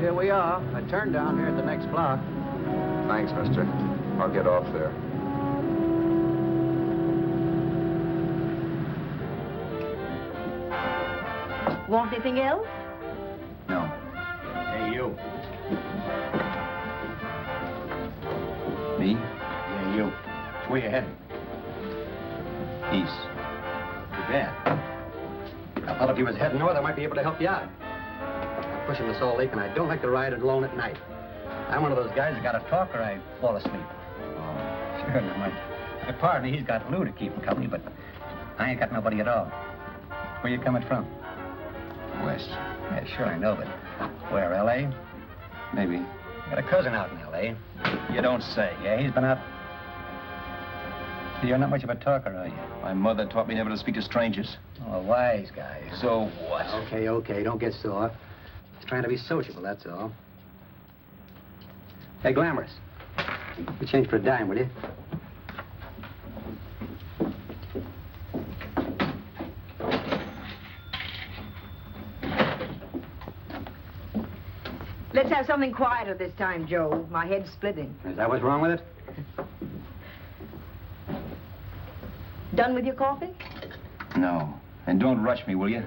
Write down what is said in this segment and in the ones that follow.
here we are. I turned down here at the next block. Thanks, mister. I'll get off there. Want anything else? No. Hey, you. Me? Yeah, you. Where you heading? East. Too bad. I thought if you was heading north, I might be able to help you out. I'm pushing the Salt Lake, and I don't like to ride alone at night. I'm one of those guys that got to talk or I fall asleep. Oh, sure, now my partner, he's got Lou to keep him company, but I ain't got nobody at all. Where you coming from? West. Yeah, sure, I know, but where, L.A.? Maybe. Got a cousin out in L.A. You don't say. Yeah, he's been out. You're not much of a talker, are you? My mother taught me never to speak to strangers. Oh, a wise guy. So what? Okay, don't get sore. Just trying to be sociable, that's all. Hey, Glamorous. You change for a dime, will you? Let's have something quieter this time, Joe. My head's splitting. Is that what's wrong with it? Done with your coffee? No. And don't rush me, will you?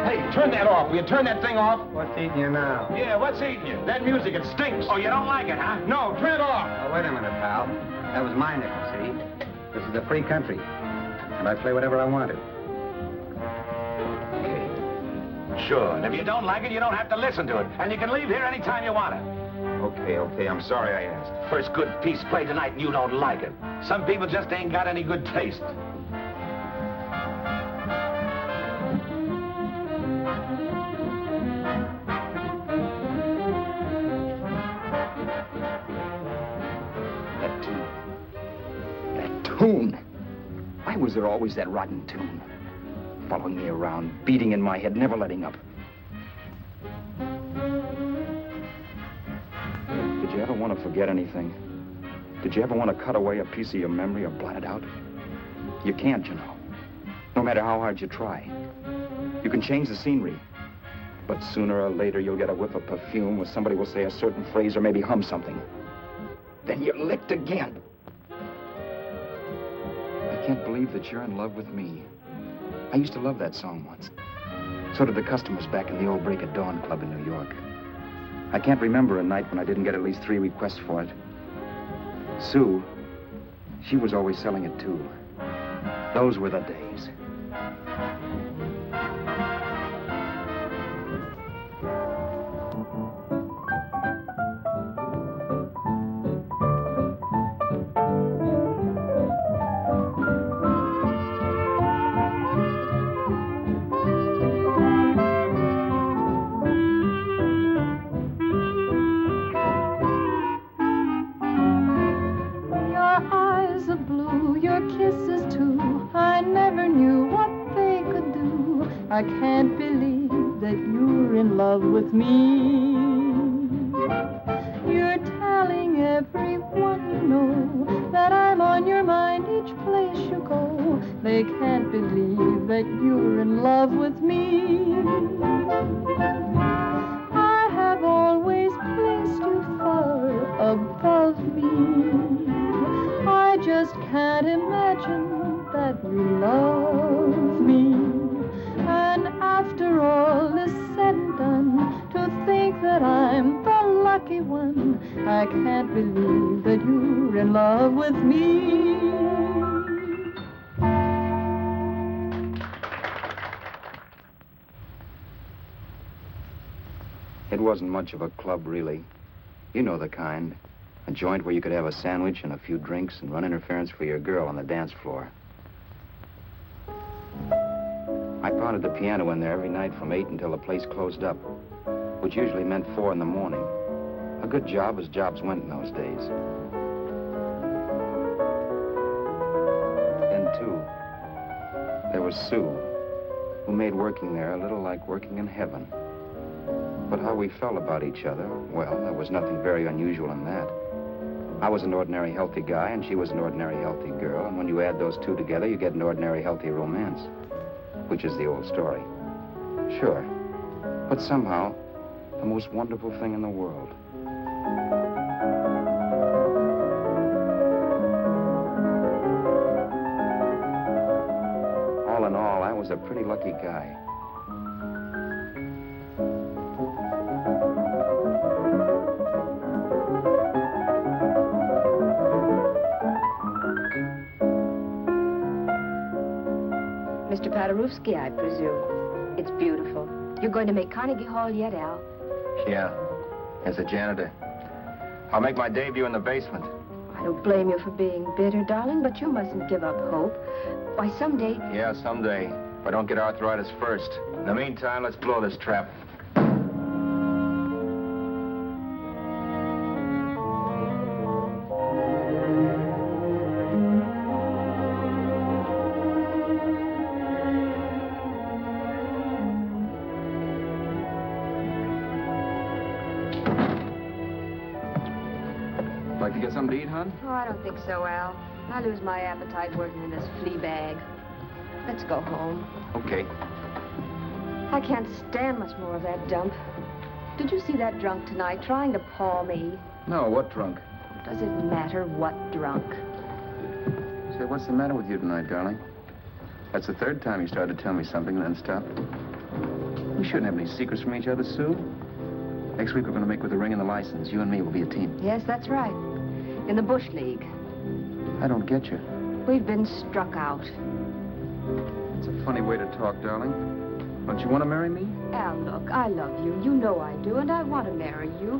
Hey, turn that off. Will you turn that thing off? What's eating you now? Yeah, what's eating you? That music, it stinks. Oh, you don't like it, huh? No, turn it off. Oh, wait a minute, pal. That was my nickel, see? This is a free country. And I play whatever I want to. Sure, and if you don't like it, you don't have to listen to it. And you can leave here anytime you want to. Okay, I'm sorry I asked. First good piece played tonight and you don't like it. Some people just ain't got any good taste. That tune. Why was there always that rotten tune? Following me around, beating in my head, never letting up. Did you ever want to forget anything? Did you ever want to cut away a piece of your memory or blot it out? You can't, you know. No matter how hard you try. You can change the scenery. But sooner or later, you'll get a whiff of perfume or somebody will say a certain phrase or maybe hum something. Then you're licked again. I can't believe that you're in love with me. I used to love that song once. So did the customers back in the old Break of Dawn Club in New York. I can't remember a night when I didn't get at least 3 requests for it. Sue, she was always selling it too. Those were the days. I can't believe that you're in love with me. You're telling everyone you know that I'm on your mind each place you go. They can't believe that you're in love with me. I have always placed you far above me. I just can't imagine that you love me. And after all is said and done, to think that I'm the lucky one, I can't believe that you're in love with me. It wasn't much of a club, really. You know the kind. A joint where you could have a sandwich and a few drinks and run interference for your girl on the dance floor. I pounded the piano in there every night from 8 until the place closed up, which usually meant 4 in the morning. A good job as jobs went in those days. Then, too, there was Sue, who made working there a little like working in heaven. But how we felt about each other, well, there was nothing very unusual in that. I was an ordinary healthy guy, and she was an ordinary healthy girl. And when you add those two together, you get an ordinary healthy romance, which is the old story. Sure. But somehow, the most wonderful thing in the world. All in all, I was a pretty lucky guy. Mr. Paderewski, I presume. It's beautiful. You're going to make Carnegie Hall yet, Al? Yeah, as a janitor. I'll make my debut in the basement. I don't blame you for being bitter, darling, but you mustn't give up hope. Why, someday... Yeah, someday. If I don't get arthritis first. In the meantime, let's blow this trap. Like to get something to eat, hon? Oh, I don't think so, Al. I lose my appetite working in this flea bag. Let's go home. Okay. I can't stand much more of that dump. Did you see that drunk tonight trying to paw me? No, what drunk? Does it matter what drunk? Say, what's the matter with you tonight, darling? That's the third time you started to tell me something and then stopped. We shouldn't have any secrets from each other, Sue. Next week, we're going to make with the ring and the license. You and me will be a team. Yes, that's right. In the Bush League. I don't get you. We've been struck out. It's a funny way to talk, darling. Don't you want to marry me? Al, look, I love you. You know I do, and I want to marry you.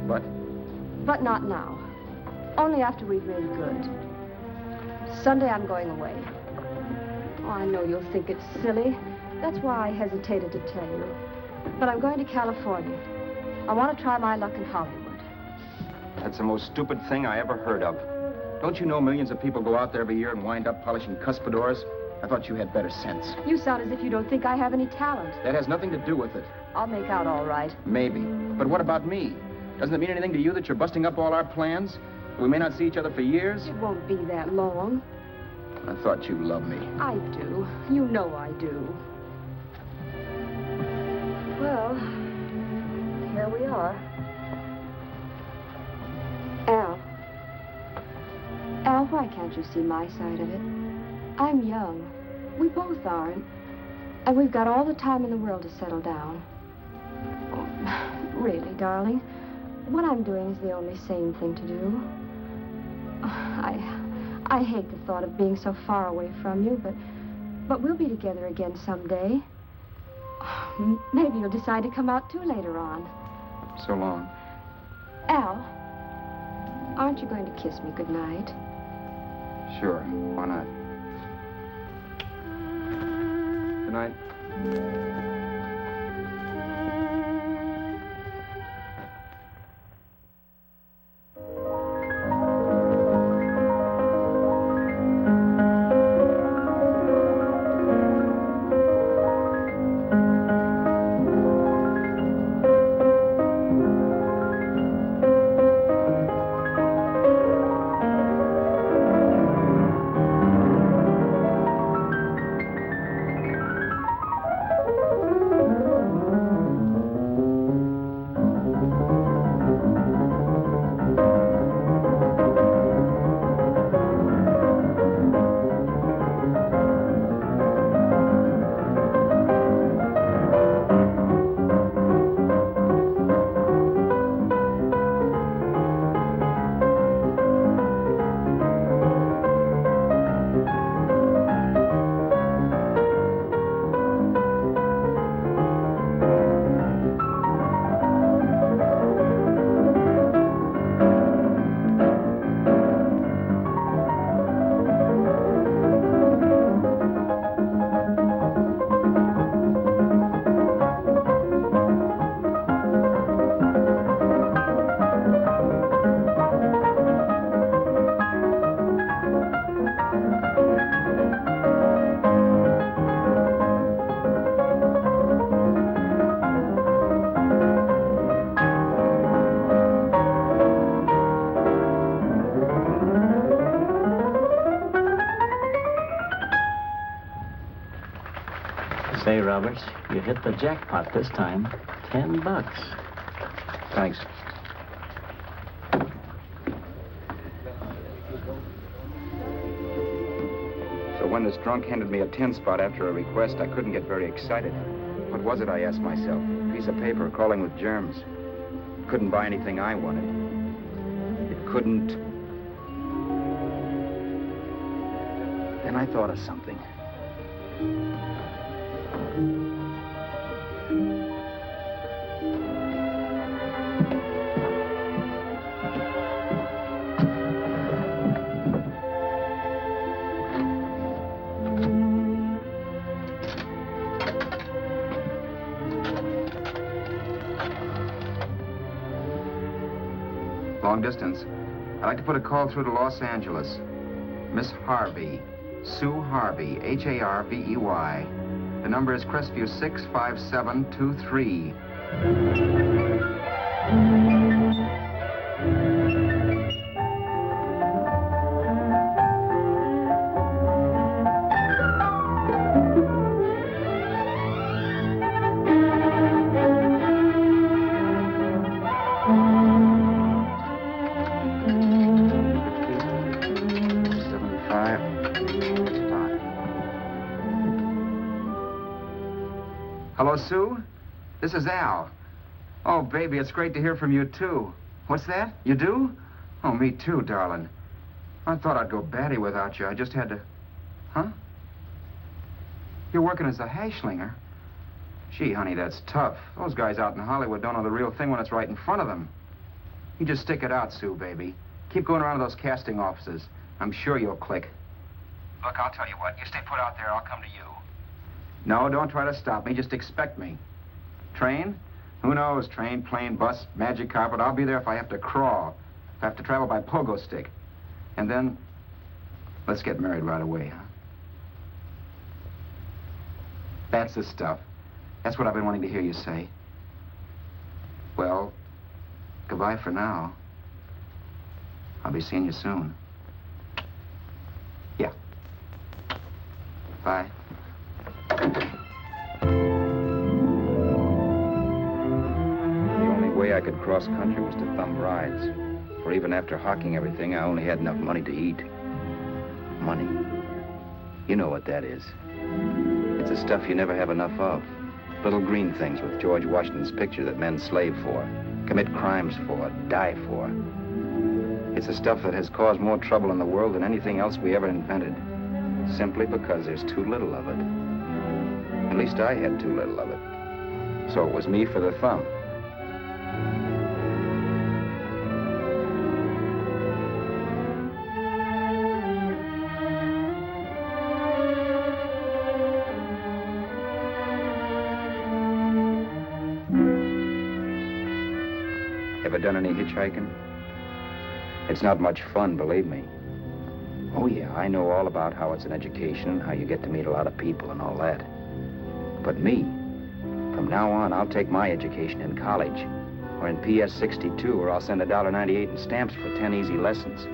But? But not now. Only after we've made good. Sunday, I'm going away. Oh, I know you'll think it's silly. That's why I hesitated to tell you. But I'm going to California. I want to try my luck in Hollywood. That's the most stupid thing I ever heard of. Don't you know millions of people go out there every year and wind up polishing cuspidors? I thought you had better sense. You sound as if you don't think I have any talent. That has nothing to do with it. I'll make out all right. Maybe. But what about me? Doesn't it mean anything to you that you're busting up all our plans? We may not see each other for years? It won't be that long. I thought you loved me. I do. You know I do. Well, here we are. Al, why can't you see my side of it? I'm young. We both are, and we've got all the time in the world to settle down. Oh, really, darling, what I'm doing is the only sane thing to do. I hate the thought of being so far away from you, but we'll be together again someday. Maybe you'll decide to come out too later on. So long. Al, aren't you going to kiss me goodnight? Sure, why not? Good night. Roberts. You hit the jackpot this time. $10. Thanks. So when this drunk handed me a 10 spot after a request, I couldn't get very excited. What was it, I asked myself? A piece of paper crawling with germs. It couldn't buy anything I wanted. It couldn't... Then I thought of something. Long distance. I'd like to put a call through to Los Angeles. Miss Harvey. Sue Harvey, Harvey. The number is Crestview 65723. Hello, Sue? This is Al. Oh, baby, it's great to hear from you, too. What's that? You do? Oh, me too, darling. I thought I'd go batty without you. I just had to... Huh? You're working as a hashlinger? Gee, honey, that's tough. Those guys out in Hollywood don't know the real thing when it's right in front of them. You just stick it out, Sue, baby. Keep going around to those casting offices. I'm sure you'll click. Look, I'll tell you what. You stay put out there, I'll come to you. No, don't try to stop me. Just expect me. Train? Who knows? Train, plane, bus, magic carpet. I'll be there if I have to crawl. If I have to travel by pogo stick. And then, let's get married right away, huh? That's the stuff. That's what I've been wanting to hear you say. Well, goodbye for now. I'll be seeing you soon. Yeah. Bye. The only way I could cross country was to thumb rides. For even after hawking everything, I only had enough money to eat. Money. You know what that is. It's the stuff you never have enough of. Little green things with George Washington's picture that men slave for, commit crimes for, die for. It's the stuff that has caused more trouble in the world than anything else we ever invented. Simply because there's too little of it. At least I had too little of it. So it was me for the thumb. Ever done any hitchhiking? It's not much fun, believe me. Oh, yeah, I know all about how it's an education, how you get to meet a lot of people and all that. But me, from now on, I'll take my education in college, or in PS 62, or I'll send $1.98 in stamps for 10 easy lessons.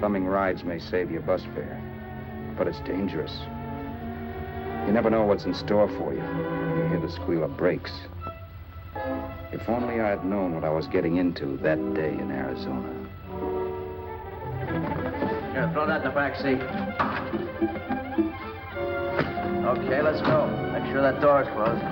Thumbing rides may save you bus fare, but it's dangerous. You never know what's in store for you. You hear the squeal of brakes. If only I had known what I was getting into that day in Arizona. Here, throw that in the back seat. Okay, let's go. Make sure that door's closed.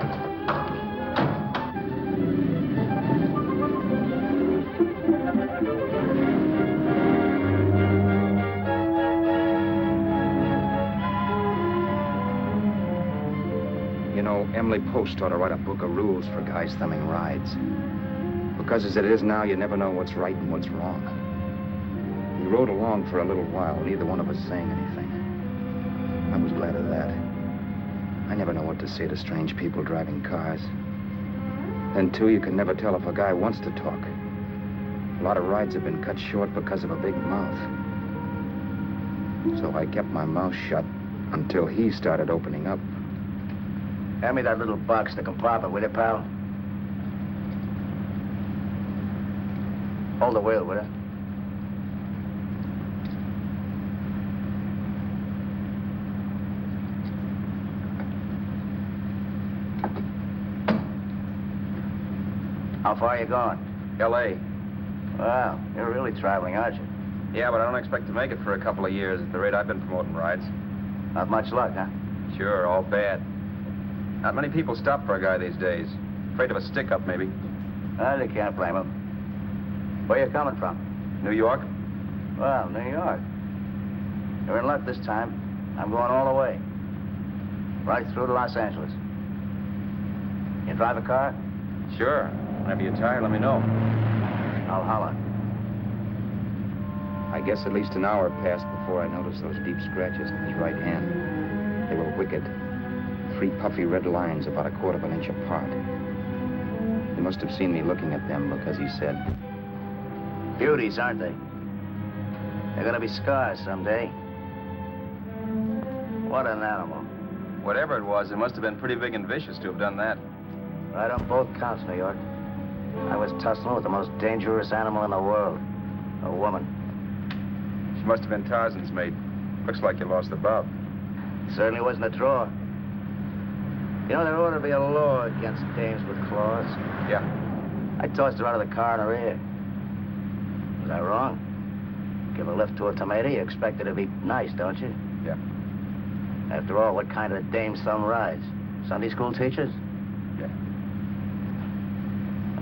You know, Emily Post ought to write a book of rules for guys thumbing rides. Because as it is now, you never know what's right and what's wrong. We rode along for a little while, neither one of us saying anything. I was glad of that. I never know what to say to strange people driving cars. Then, too, you can never tell if a guy wants to talk. A lot of rides have been cut short because of a big mouth. So I kept my mouth shut until he started opening up. Hand me that little box in the compartment, will you, pal? Hold the wheel, will you? How far are you going? L.A. Wow, you're really traveling, aren't you? Yeah, but I don't expect to make it for a couple of years at the rate I've been promoting rides. Not much luck, huh? Sure, all bad. Not many people stop for a guy these days. Afraid of a stick-up, maybe. Well, you can't blame them. Where you coming from? New York? Well, New York. You're in luck this time. I'm going all the way. Right through to Los Angeles. You drive a car? Sure. Whenever you're tired, let me know. I'll holler. I guess at least an hour passed before I noticed those deep scratches in his right hand. They were wicked. 3 puffy red lines about a quarter of an inch apart. He must have seen me looking at them because he said, Beauties, aren't they? They're gonna be scars someday. What an animal. whatever it was, it must have been pretty big and vicious to have done that. Right on both counts, New York. I was tussling with the most dangerous animal in the world. A woman. She must have been Tarzan's mate. Looks like you lost the bout. Certainly wasn't a draw. You know, there ought to be a law against dames with claws. Yeah. I tossed her out of the car in her ear. Was I wrong? Give a lift to a tomato, you expect her to be nice, don't you? Yeah. After all, what kind of dame's thumb rides? Sunday school teachers? Yeah.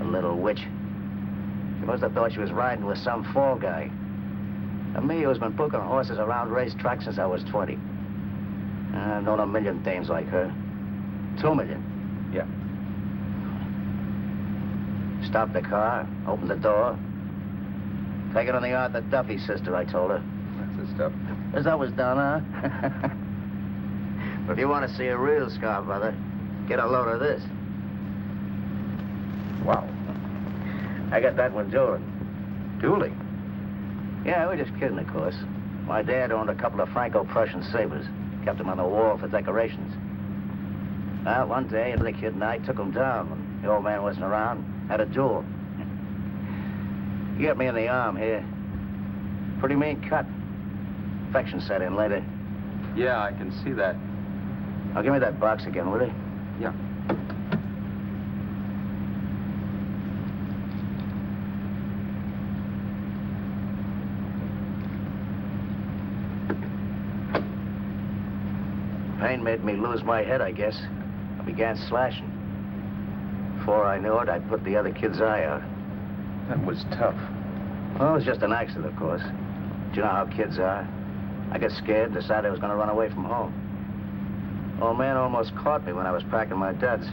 A little witch. She must have thought she was riding with some fall guy. And me, who's been booking horses around racetracks since I was 20. I've known a million dames like her. 2 million. Yeah. Stopped the car, opened the door. Take it on the Arthur Duffy sister, I told her. That's the stuff. As I was done, huh? But if you want to see a real scar, brother, get a load of this. Wow. I got that one dueling. Dueling? Yeah, we're just kidding, of course. My dad owned a couple of Franco-Prussian sabers. Kept them on the wall for decorations. Well, one day, the kid and I took them down when the old man wasn't around. Had a duel. He got me in the arm here. Pretty mean cut. Infection set in later. Yeah, I can see that. Now, give me that box again, will you? Yeah. Pain made me lose my head, I guess. I began slashing. Before I knew it, I'd put the other kid's eye out. That was tough. Well, it was just an accident, of course. But you know how kids are. I got scared and decided I was going to run away from home. Old man almost caught me when I was packing my duds.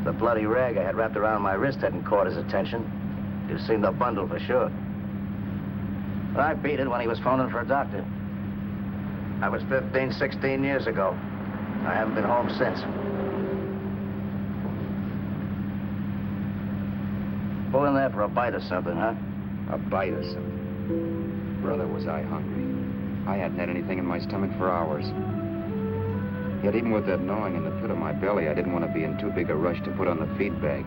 The bloody rag I had wrapped around my wrist hadn't caught his attention. You'd seen the bundle for sure. But I beat it when he was phoning for a doctor. That was 15, 16 years ago. I haven't been home since. Pull in there for a bite or something, huh? A bite or something. Brother, was I hungry. I hadn't had anything in my stomach for hours. Yet even with that gnawing in the pit of my belly, I didn't want to be in too big a rush to put on the feed bag.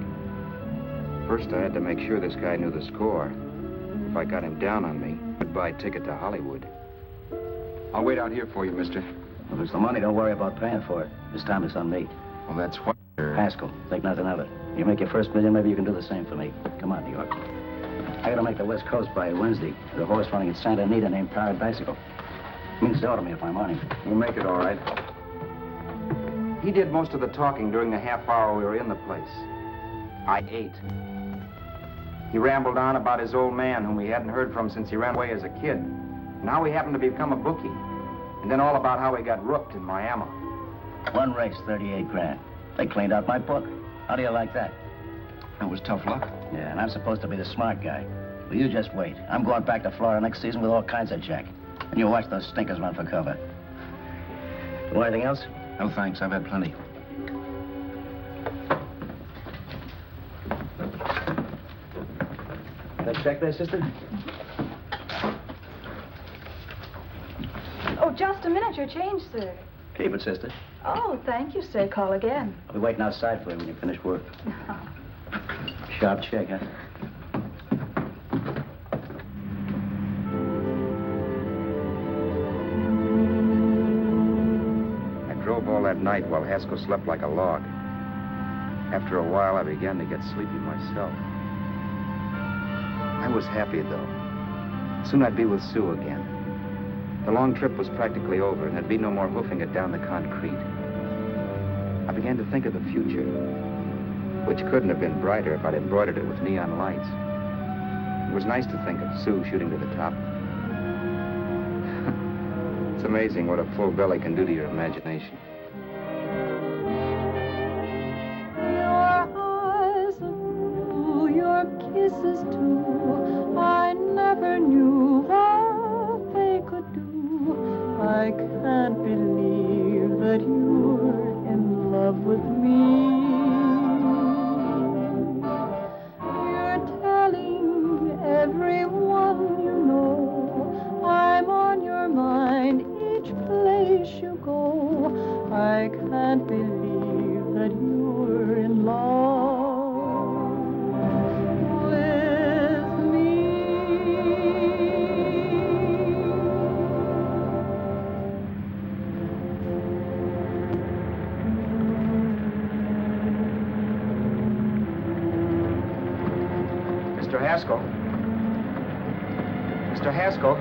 First, I had to make sure this guy knew the score. If I got him down on me, goodbye ticket to Hollywood. I'll wait out here for you, mister. If it's the money, don't worry about paying for it. This time it's on me. Well, that's what... Haskell, think nothing of it. You make your first million, maybe you can do the same for me. Come on, New York. I gotta make the West Coast by Wednesday. There's a horse running at Santa Anita named Paradiesical. Means to order me if I'm on him. We'll make it all right. He did most of the talking during the half hour we were in the place. I ate. He rambled on about his old man, whom we hadn't heard from since he ran away as a kid. Now he happened to become a bookie. And then all about how he got rooked in Miami. One race, 38 grand. They cleaned out my book. How do you like that? That was tough luck. Yeah, and I'm supposed to be the smart guy. Well, you just wait. I'm going back to Florida next season with all kinds of jack. And you watch those stinkers run for cover. Want anything else? No, thanks. I've had plenty. That check there, sister? Oh, just a minute. Your change, sir. Keep it, sister. Oh, thank you, sir. Call again. I'll be waiting outside for you when you finish work. Sharp check, huh? that night while Haskell slept like a log. After a while, I began to get sleepy myself. I was happy, though. Soon I'd be with Sue again. The long trip was practically over, and there'd be no more hoofing it down the concrete. I began to think of the future, which couldn't have been brighter if I'd embroidered it with neon lights. It was nice to think of Sue shooting to the top. It's amazing what a full belly can do to your imagination. Your eyes are blue, your kisses too. I never knew what they could do. I can't believe that you're in love with me. You're telling everyone you know I'm on your mind each place you go. I can't believe that you're in love with me. Mr. Haskell? Mr. Haskell?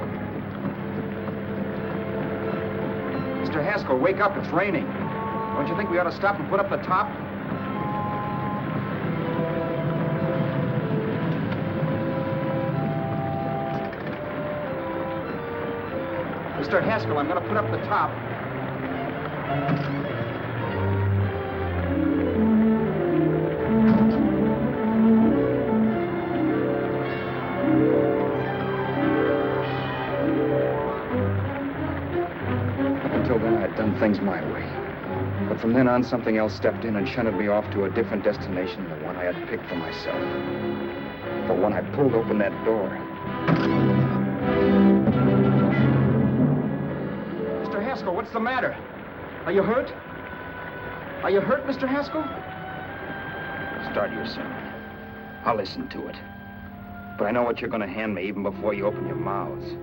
Mr. Haskell, wake up. It's raining. Don't you think we ought to stop and put up the top? Mr. Haskell, I'm going to put up the top. Until then, I'd done things my way. But from then on, something else stepped in and shunted me off to a different destination than the one I had picked for myself. For when I pulled open that door... Mr. Haskell, what's the matter? Are you hurt? Are you hurt, Mr. Haskell? Start your sermon. I'll listen to it. But I know what you're going to hand me even before you open your mouths.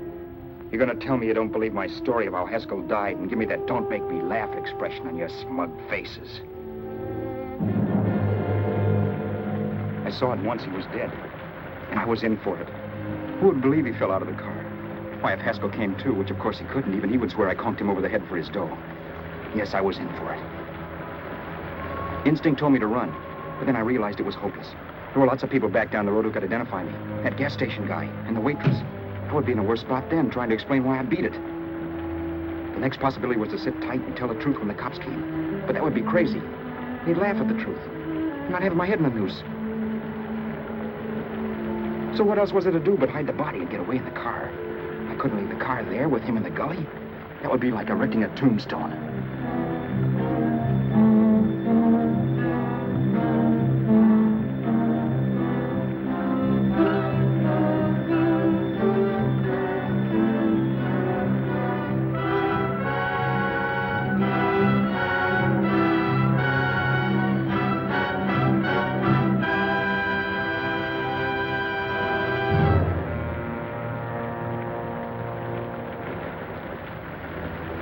You're going to tell me you don't believe my story of how Haskell died and give me that don't make me laugh expression on your smug faces. I saw at once he was dead, and I was in for it. Who would believe he fell out of the car? Why, if Haskell came too, which of course he couldn't, even he would swear I conked him over the head for his dough. Yes, I was in for it. Instinct told me to run, but then I realized it was hopeless. There were lots of people back down the road who could identify me. That gas station guy and the waitress. I would be in a worse spot then, trying to explain why I beat it. The next possibility was to sit tight and tell the truth when the cops came. But that would be crazy. They'd laugh at the truth. And I'd have my head in the noose. So what else was there to do but hide the body and get away in the car? I couldn't leave the car there with him in the gully. That would be like erecting a tombstone.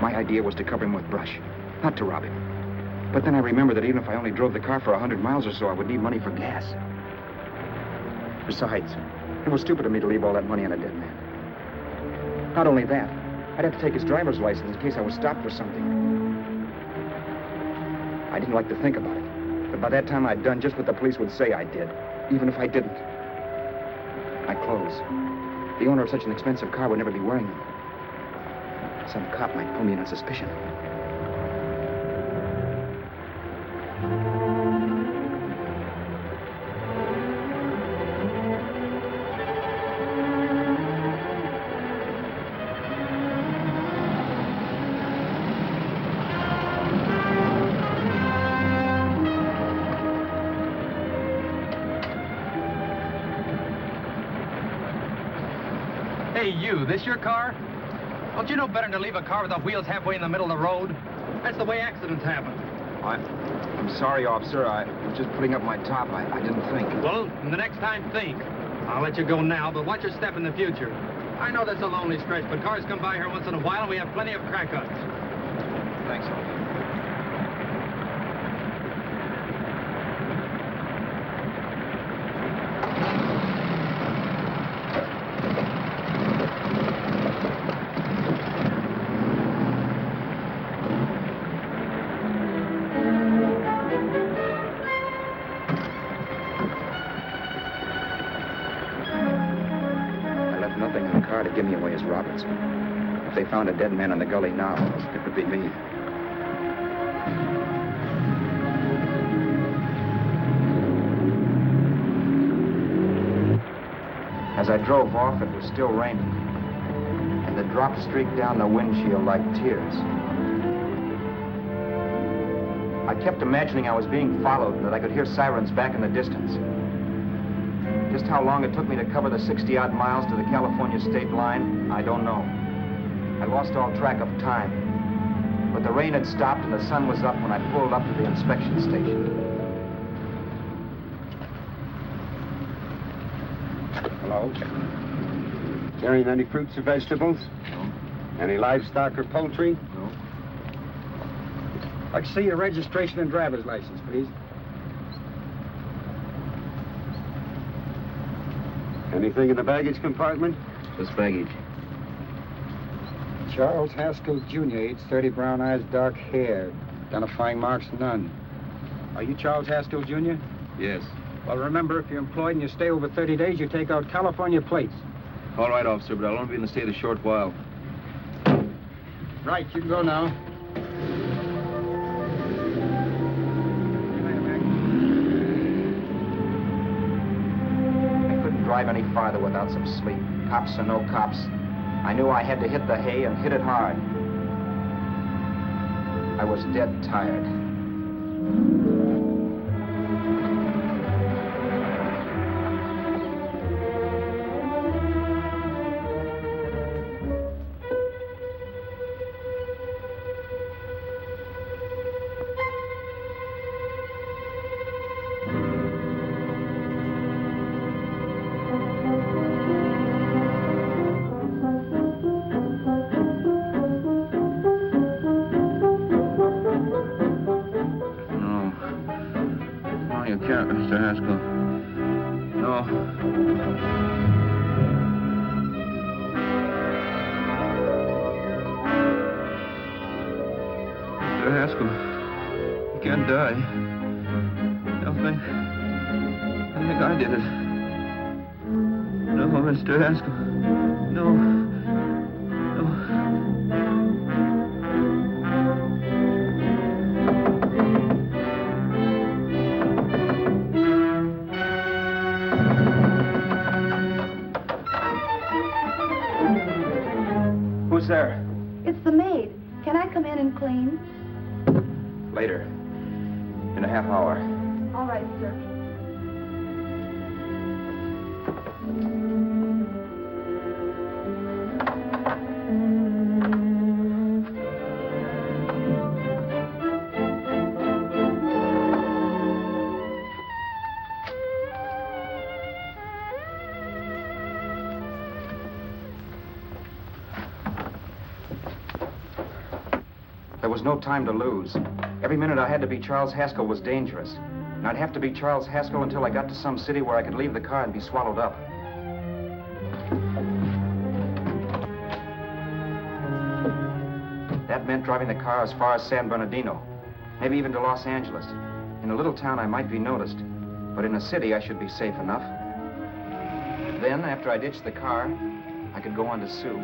My idea was to cover him with brush, not to rob him. But then I remembered that even if I only drove the car for 100 miles or so, I would need money for gas. Besides, it was stupid of me to leave all that money on a dead man. Not only that, I'd have to take his driver's license in case I was stopped for something. I didn't like to think about it, but by that time I'd done just what the police would say I did, even if I didn't. My clothes. The owner of such an expensive car would never be wearing them. Some cop might pull me in on suspicion. Hey, you, this your car? Don't you know better than to leave a car with the wheels halfway in the middle of the road? That's the way accidents happen. I'm sorry, officer. I was just putting up my top. I didn't think. Well, the next time, think. I'll let you go now, but watch your step in the future. I know that's a lonely stretch, but cars come by here once in a while, and we have plenty of crack ups. Thanks, officer. give me away as Roberts. If they found a dead man in the gully now, it would be me. As I drove off, it was still raining, and the drops streaked down the windshield like tears. I kept imagining I was being followed and that I could hear sirens back in the distance. Just how long it took me to cover the 60-odd miles to the California state line, I don't know. I lost all track of time. But the rain had stopped and the sun was up when I pulled up to the inspection station. Hello? Carrying any fruits or vegetables? No. Any livestock or poultry? No. I'd like to see your registration and driver's license, please. Anything in the baggage compartment? Just baggage. Charles Haskell, Jr., age 30, brown eyes, dark hair. Identifying marks, none. Are you Charles Haskell, Jr.? Yes. Well, remember, if you're employed and you stay over 30 days, you take out California plates. All right, officer, but I'll only be in the state a short while. Right, you can go now. I couldn't drive any farther without some sleep. Cops or no cops, I knew I had to hit the hay and hit it hard. I was dead tired. Mr. Haskell. No. Mr. Haskell, you can't die. They'll think I did it. No, Mr. Haskell. No. No. There. It's the maid. Can I come in and clean? Later. In a half hour. All right, sir. There was no time to lose. Every minute I had to be Charles Haskell was dangerous. And I'd have to be Charles Haskell until I got to some city where I could leave the car and be swallowed up. That meant driving the car as far as San Bernardino, maybe even to Los Angeles. In a little town, I might be noticed, but in a city, I should be safe enough. Then, after I ditched the car, I could go on to Sue.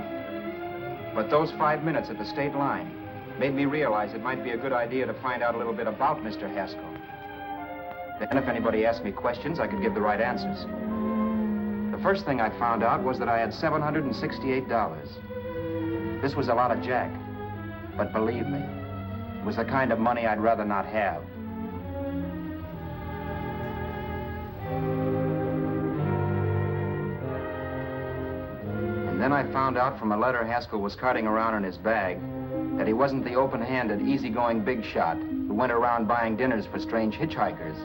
But those 5 minutes at the state line made me realize it might be a good idea to find out a little bit about Mr. Haskell. Then if anybody asked me questions, I could give the right answers. The first thing I found out was that I had $768. This was a lot of jack, but believe me, it was the kind of money I'd rather not have. And then I found out from a letter Haskell was carting around in his bag that he wasn't the open-handed, easygoing big shot who went around buying dinners for strange hitchhikers.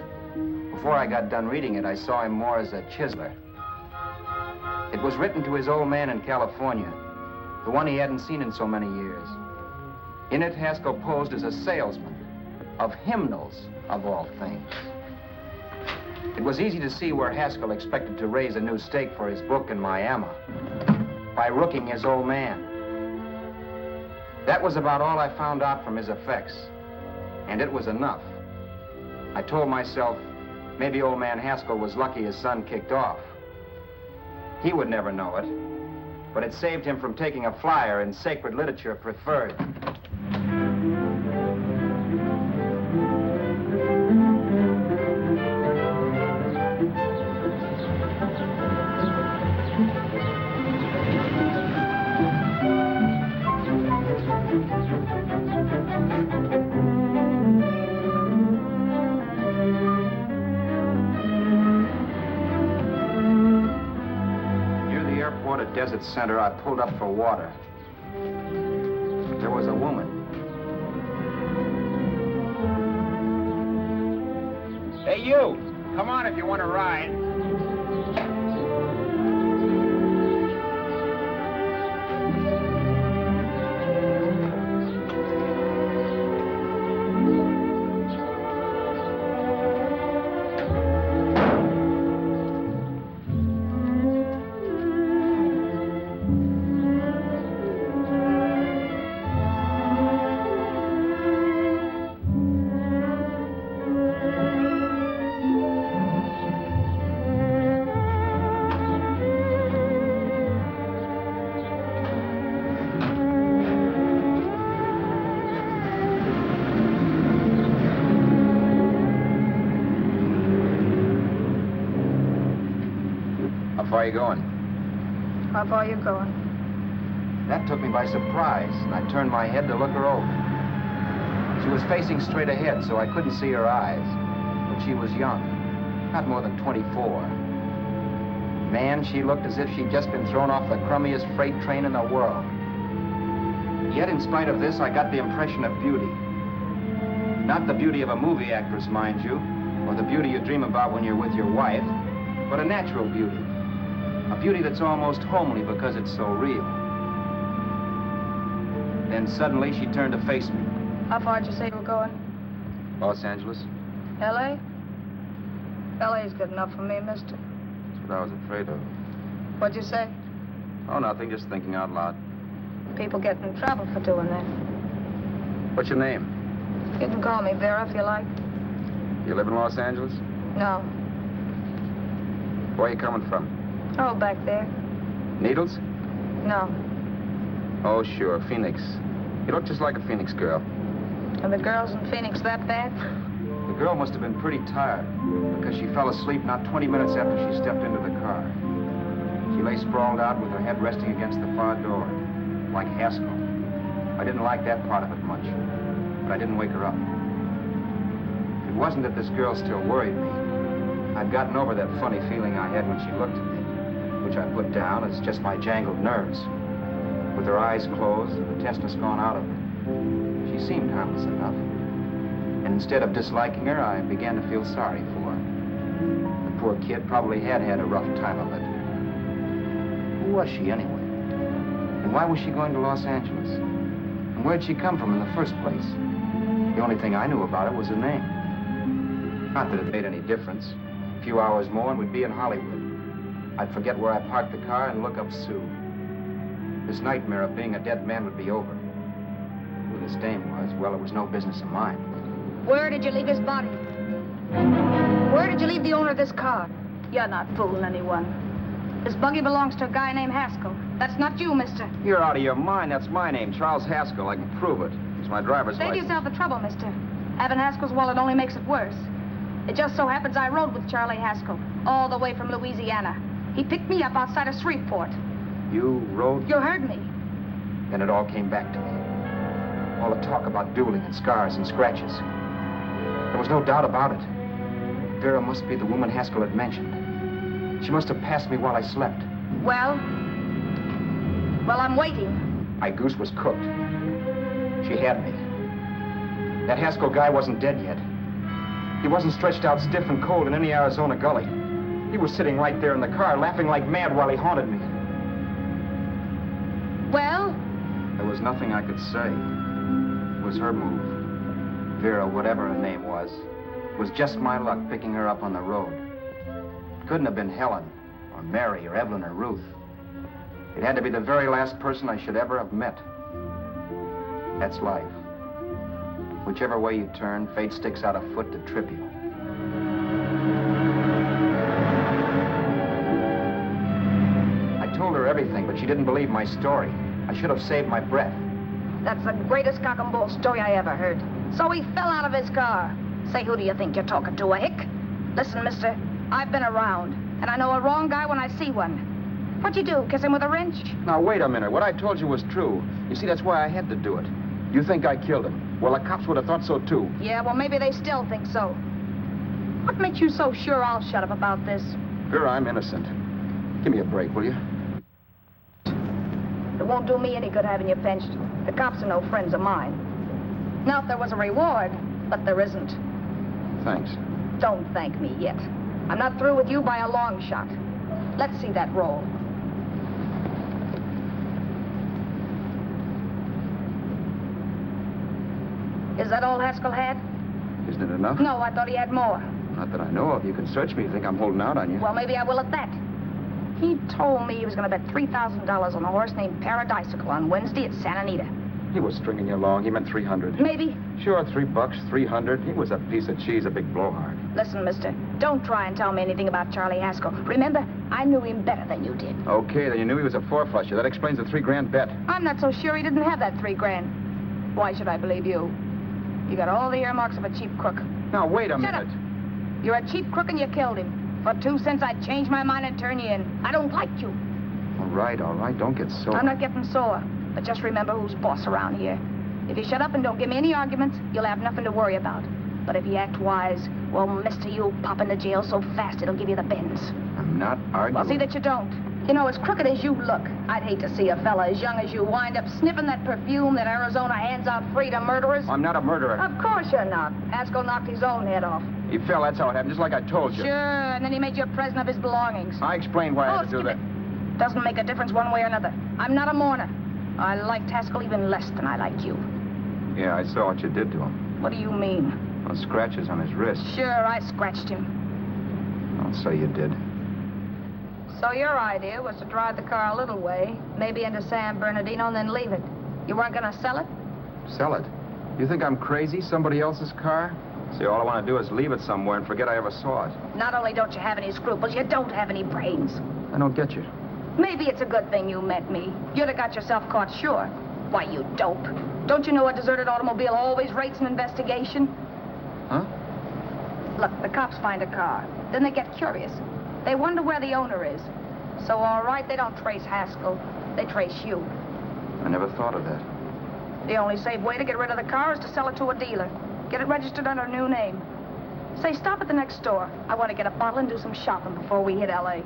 Before I got done reading it, I saw him more as a chiseler. It was written to his old man in California, the one he hadn't seen in so many years. In it, Haskell posed as a salesman of hymnals, of all things. It was easy to see where Haskell expected to raise a new stake for his book in Miami by rooking his old man. That was about all I found out from his effects, and it was enough. I told myself, maybe old man Haskell was lucky his son kicked off. He would never know it, but it saved him from taking a flyer in Sacred Literature Preferred. Desert Center, I pulled up for water. There was a woman. Hey, you! Come on if you want to ride. How far are you going? How far are you going? That took me by surprise, and I turned my head to look her over. She was facing straight ahead, so I couldn't see her eyes. But she was young, not more than 24. Man, she looked as if she'd just been thrown off the crummiest freight train in the world. Yet, in spite of this, I got the impression of beauty. Not the beauty of a movie actress, mind you, or the beauty you dream about when you're with your wife, but a natural beauty. A beauty that's almost homely because it's so real. Then suddenly she turned to face me. How far did you say you were going? Los Angeles? L.A.? L.A.'s good enough for me, mister. That's what I was afraid of. What'd you say? Oh, nothing, just thinking out loud. People get in trouble for doing that. What's your name? You can call me Vera if you like. You live in Los Angeles? No. Where are you coming from? Oh, back there. Needles? No. Oh, sure, Phoenix. You look just like a Phoenix girl. Are the girls in Phoenix that bad? The girl must have been pretty tired, because she fell asleep not 20 minutes after she stepped into the car. She lay sprawled out with her head resting against the far door, like Haskell. I didn't like that part of it much, but I didn't wake her up. It wasn't that this girl still worried me. I'd gotten over that funny feeling I had when she looked at me, which I put down as just my jangled nerves. With her eyes closed and the tenseness gone out of her, she seemed harmless enough. And instead of disliking her, I began to feel sorry for her. The poor kid probably had had a rough time of it. Who was she anyway? And why was she going to Los Angeles? And where'd she come from in the first place? The only thing I knew about her was her name. Not that it made any difference. A few hours more and we'd be in Hollywood. I'd forget where I parked the car and look up Sue. This nightmare of being a dead man would be over. Who this dame was, well, it was no business of mine. Where did you leave his body? Where did you leave the owner of this car? You're not fooling anyone. This buggy belongs to a guy named Haskell. That's not you, mister. You're out of your mind. That's my name, Charles Haskell. I can prove it. It's my driver's Save license. yourself the trouble, mister. Having Haskell's wallet only makes it worse. It just so happens I rode with Charlie Haskell, all the way from Louisiana. He picked me up outside of Shreveport. You rode? You heard me. Then it all came back to me. All the talk about dueling and scars and scratches. There was no doubt about it. Vera must be the woman Haskell had mentioned. She must have passed me while I slept. Well, I'm waiting. My goose was cooked. She had me. That Haskell guy wasn't dead yet. He wasn't stretched out stiff and cold in any Arizona gully. He was sitting right there in the car, laughing like mad while he haunted me. Well? There was nothing I could say. It was her move. Vera, whatever her name was just my luck picking her up on the road. It couldn't have been Helen, or Mary, or Evelyn, or Ruth. It had to be the very last person I should ever have met. That's life. Whichever way you turn, fate sticks out a foot to trip you. I told her everything. everything, but she didn't believe my story. I should have saved my breath. That's the greatest cock and bull story I ever heard. So he fell out of his car. Say, who do you think you're talking to, a hick? Listen, mister, I've been around, and I know a wrong guy when I see one. What'd you do, kiss him with a wrench? Now, wait a minute. What I told you was true. You see, that's why I had to do it. You think I killed him? Well, the cops would have thought so, too. Yeah, well, maybe they still think so. What makes you so sure I'll shut up about this? Vera, I'm innocent. Give me a break, will you? It won't do me any good having you pinched. The cops are no friends of mine. Now, if there was a reward, but there isn't. Thanks. Don't thank me yet. I'm not through with you by a long shot. Let's see that roll. Is that all Haskell had? Isn't it enough? No, I thought he had more. Not that I know of. You can search me if you think I'm holding out on you. Well, maybe I will at that. He told me he was going to bet $3,000 on a horse named Paradisical on Wednesday at Santa Anita. He was stringing you along. He meant 300. Maybe. Sure, $3, 300. He was a piece of cheese, a big blowhard. Listen, mister, don't try and tell me anything about Charlie Haskell. Remember, I knew him better than you did. Okay, then you knew he was a four-flusher. That explains the $3,000 bet. I'm not so sure he didn't have that $3,000. Why should I believe you? You got all the earmarks of a cheap crook. Now, wait a minute. Shut up. You're a cheap crook and you killed him. For 2 cents, I'd change my mind and turn you in. I don't like you. All right. Don't get sore. I'm not getting sore. But just remember who's boss around here. If you shut up and don't give me any arguments, you'll have nothing to worry about. But if you act wise, well, mister, you'll pop into jail so fast it'll give you the bends. I'm not arguing. Well, see that you don't. You know, as crooked as you look, I'd hate to see a fella as young as you wind up sniffing that perfume that Arizona hands out free to murderers. I'm not a murderer. Of course you're not. Haskell knocked his own head off. He fell, that's how it happened, just like I told you. Sure, and then he made you a present of his belongings. I explained why I had to do that. Doesn't make a difference one way or another. I'm not a mourner. I liked Haskell even less than I like you. Yeah, I saw what you did to him. What do you mean? Those scratches on his wrist. Sure, I scratched him. I'll say you did. So your idea was to drive the car a little way, maybe into San Bernardino, and then leave it. You weren't going to sell it? Sell it? You think I'm crazy? Somebody else's car? See, all I want to do is leave it somewhere and forget I ever saw it. Not only don't you have any scruples, you don't have any brains. I don't get you. Maybe it's a good thing you met me. You'd have got yourself caught, sure. Why, you dope. Don't you know a deserted automobile always rates an investigation? Huh? Look, the cops find a car. Then they get curious. They wonder where the owner is. So, all right, they don't trace Haskell. They trace you. I never thought of that. The only safe way to get rid of the car is to sell it to a dealer. Get it registered under a new name. Say, stop at the next store. I want to get a bottle and do some shopping before we hit L.A.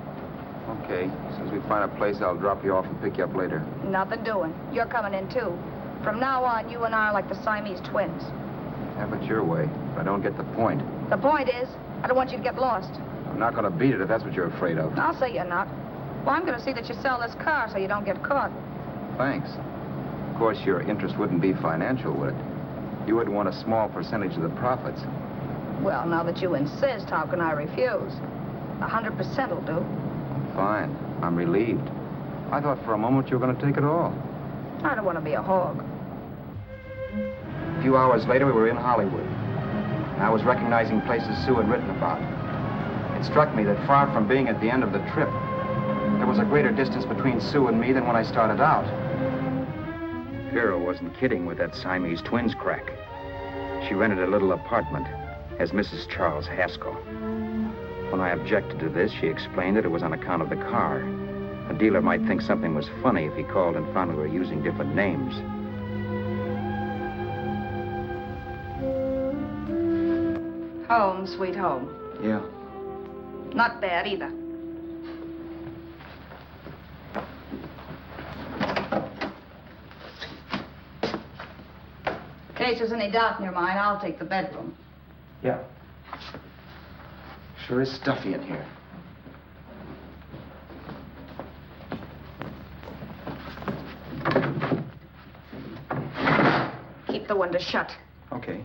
Okay. As soon as we find a place, I'll drop you off and pick you up later. Nothing doing. You're coming in, too. From now on, you and I are like the Siamese twins. Have it your way, but I don't get the point. The point is, I don't want you to get lost. I'm not going to beat it if that's what you're afraid of. I'll say you're not. Well, I'm going to see that you sell this car so you don't get caught. Thanks. Of course, your interest wouldn't be financial, would it? You would want a small percentage of the profits. Well, now that you insist, how can I refuse? 100% will do. Fine. I'm relieved. I thought for a moment you were going to take it all. I don't want to be a hog. A few hours later, we were in Hollywood. And I was recognizing places Sue had written about. It struck me that far from being at the end of the trip, there was a greater distance between Sue and me than when I started out. Vera wasn't kidding with that Siamese twins crack. She rented a little apartment as Mrs. Charles Haskell. When I objected to this, she explained that it was on account of the car. A dealer might think something was funny if he called and found we were using different names. Home, sweet home. Yeah. Not bad either. In case there's any doubt in your mind, I'll take the bedroom. Yeah. Sure is stuffy in here. Keep the window shut. Okay.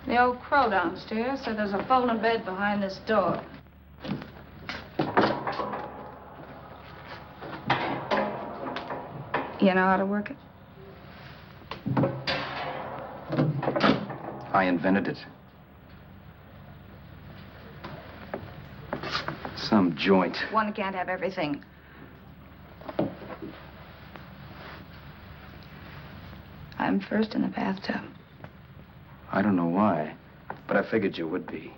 The old crow downstairs said there's a folding bed behind this door. You know how to work it? I invented it. Some joint. One can't have everything. I'm first in the bathtub. I don't know why, but I figured you would be.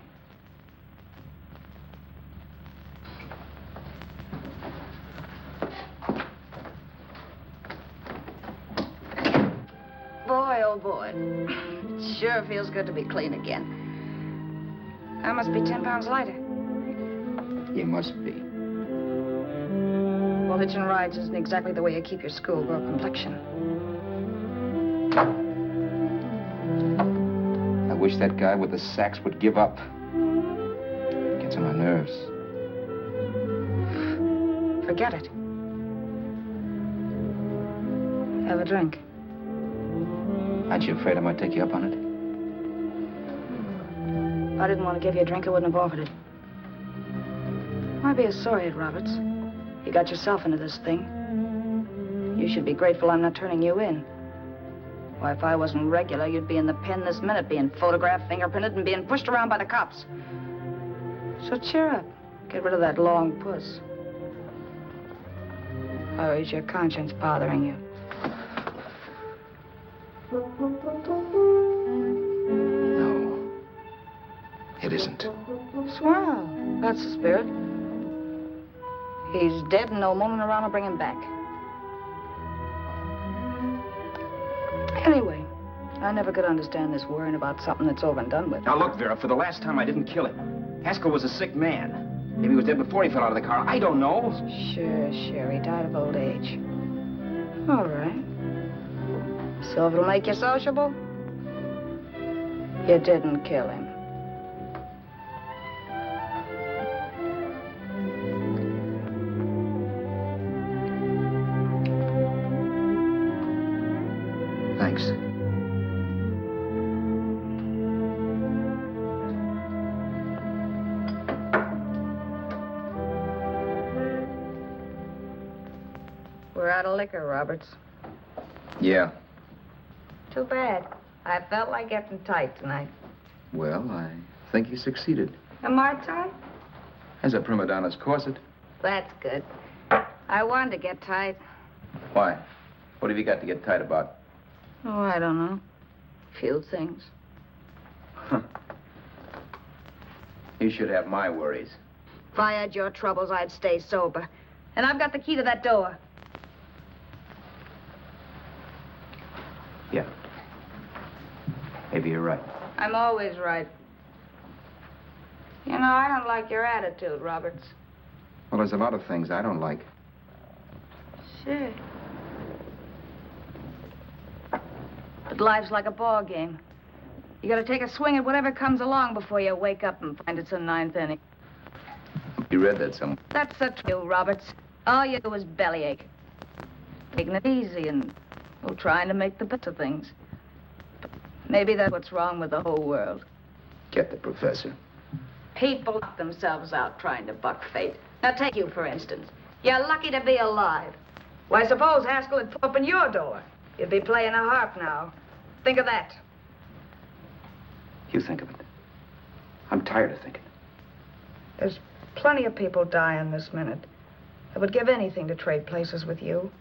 Boy, oh boy. It sure feels good to be clean again. I must be 10 pounds lighter. You must be. Well, hitching rides isn't exactly the way you keep your schoolgirl complexion. I wish that guy with the sacks would give up. Gets on my nerves. Forget it. Have a drink. Aren't you afraid I might take you up on it? If I didn't want to give you a drink, I wouldn't have offered it. Might be a sorry, Roberts. You got yourself into this thing. You should be grateful I'm not turning you in. Why, if I wasn't regular, you'd be in the pen this minute, being photographed, fingerprinted, and being pushed around by the cops. So cheer up. Get rid of that long puss. Or is your conscience bothering you? No. It isn't. Swell. That's the spirit. He's dead and no moaning around will bring him back. Anyway, I never could understand this worrying about something that's over and done with. Now look, Vera, for the last time I didn't kill him. Haskell was a sick man. Maybe he was dead before he fell out of the car. I don't know. Sure. He died of old age. All right. So if it'll make you sociable, you didn't kill him. Thanks. We're out of liquor, Roberts. Yeah. Too bad. I felt like getting tight tonight. Well, I think you succeeded. Am I tight? As a prima donna's corset. That's good. I wanted to get tight. Why? What have you got to get tight about? Oh, I don't know. Few things. You should have my worries. If I had your troubles, I'd stay sober. And I've got the key to that door. Yeah. Maybe you're right. I'm always right. You know, I don't like your attitude, Roberts. Well, there's a lot of things I don't like. Sure. But life's like a ball game. You gotta take a swing at whatever comes along before you wake up and find it's the ninth inning. You read that somewhere. That's the truth, Roberts. All you do is bellyache. Taking it easy and, well, trying to make the best of things. But maybe that's what's wrong with the whole world. Get the professor. People knock themselves out trying to buck fate. Now, take you, for instance. You're lucky to be alive. Why, suppose Haskell had opened your door. You'd be playing a harp now. Think of that. You think of it. I'm tired of thinking. There's plenty of people dying this minute. I would give anything to trade places with you.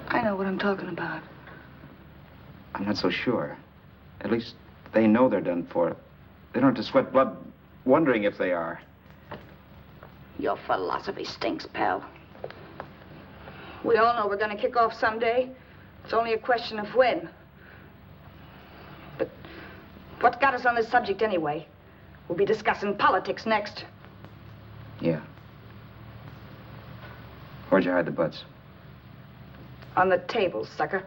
I know what I'm talking about. I'm not so sure. At least they know they're done for. They don't have to sweat blood wondering if they are. Your philosophy stinks, pal. We all know we're going to kick off someday. It's only a question of when. But what got us on this subject anyway? We'll be discussing politics next. Yeah. Where'd you hide the butts? On the table, sucker.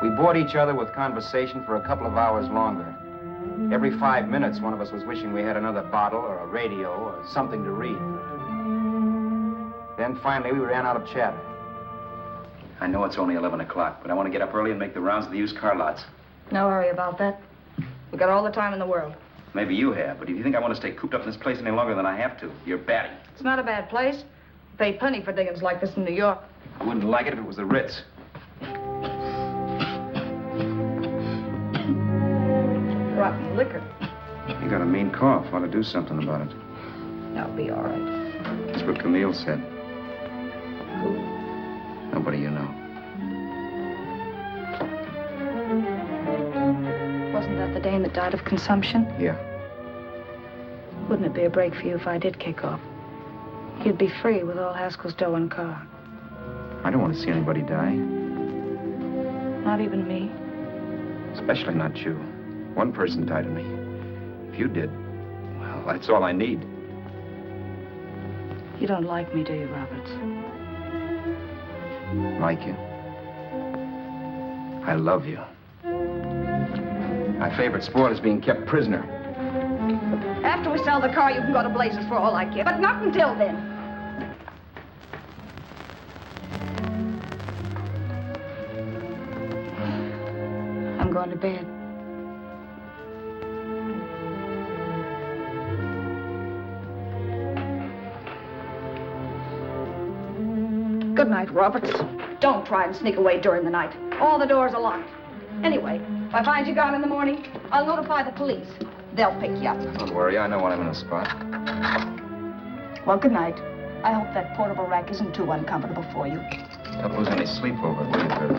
We bored each other with conversation for a couple of hours longer. Every 5 minutes, one of us was wishing we had another bottle or a radio or something to read. Then finally, we ran out of chatter. I know it's only 11 o'clock, but I want to get up early and make the rounds of the used car lots. No hurry about that. We got all the time in the world. Maybe you have, but if you think I want to stay cooped up in this place any longer than I have to, you're batty. It's not a bad place. We pay plenty for diggings like this in New York. I wouldn't like it if it was the Ritz. brought me liquor. You got a mean cough. Ought to do something about it. I'll be all right. That's what Camille said. Who? Nobody you know. Wasn't that the dame that died of consumption? Yeah. Wouldn't it be a break for you if I did kick off? You'd be free with all Haskell's dough and car. I don't want to see anybody die. Not even me. Especially not you. One person died of me. If you did, well, that's all I need. You don't like me, do you, Roberts? Like you? I love you. My favorite sport is being kept prisoner. After we sell the car, you can go to blazes for all I care, but not until then. I'm going to bed. Good night, Roberts. Don't try and sneak away during the night. All the doors are locked. Anyway, if I find you gone in the morning, I'll notify the police. They'll pick you up. Don't worry, I know when I'm in a spot. Well, good night. I hope that portable rack isn't too uncomfortable for you. Don't lose any sleep over it, will you, Vera?